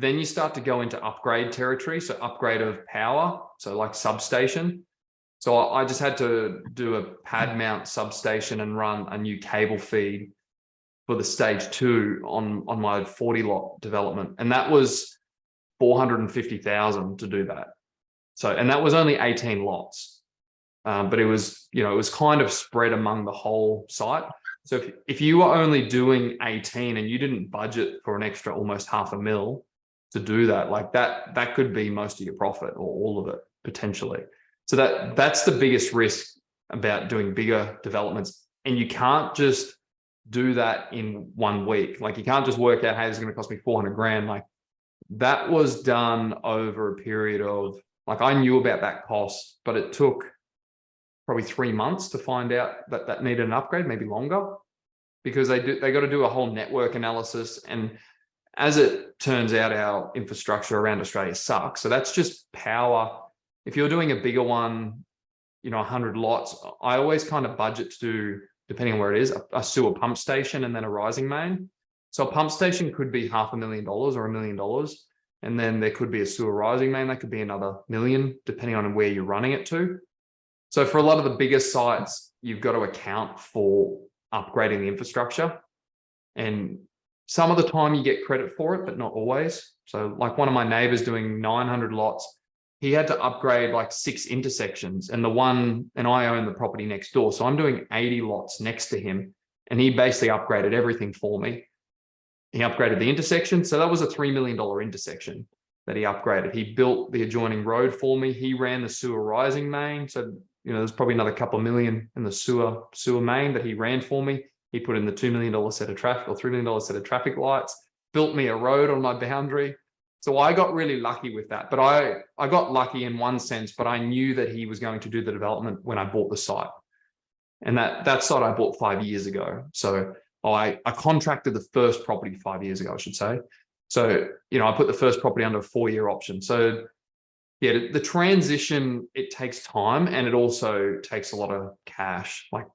Then you start to go into upgrade territory. So upgrade of power. So like substation. So I just had to do a pad mount substation and run a new cable feed for the stage 2 on my 40 lot development. And that was 450,000 to do that. So, and that was only 18 lots. But it was, it was kind of spread among the whole site. So if you were only doing 18 and you didn't budget for an extra almost $500,000 to do that, like that could be most of your profit or all of it potentially. So that's the biggest risk about doing bigger developments. And you can't just do that in 1 week. Like you can't just work out, hey, this is going to cost me 400 grand. Like that was done over a period of, like I knew about that cost, but it took probably 3 months to find out that needed an upgrade, maybe longer, because they got to do a whole network analysis. And as it turns out, our infrastructure around Australia sucks. So that's just power. If you're doing a bigger one, 100 lots, I always kind of budget to do, depending on where it is, a sewer pump station and then a rising main. So a pump station could be $500,000 or $1 million. And then there could be a sewer rising main. That could be another $1 million, depending on where you're running it to. So for a lot of the bigger sites, you've got to account for upgrading the infrastructure. And some of the time you get credit for it, but not always. So like one of my neighbors doing 900 lots, he had to upgrade like 6 intersections, and I own the property next door. So I'm doing 80 lots next to him, and he basically upgraded everything for me. He upgraded the intersection. So that was a $3 million intersection that he upgraded. He built the adjoining road for me. He ran the sewer rising main. So, there's probably another couple of million in the sewer main that he ran for me. He put in the $2 million set of traffic or $3 million set of traffic lights, built me a road on my boundary. So I got really lucky with that, but I got lucky in one sense, but I knew that he was going to do the development when I bought the site. And that site I bought 5 years ago. So I contracted the first property 5 years ago, I should say. So, I put the first property under a 4-year option. So yeah, the transition, it takes time, and it also takes a lot of cash. Like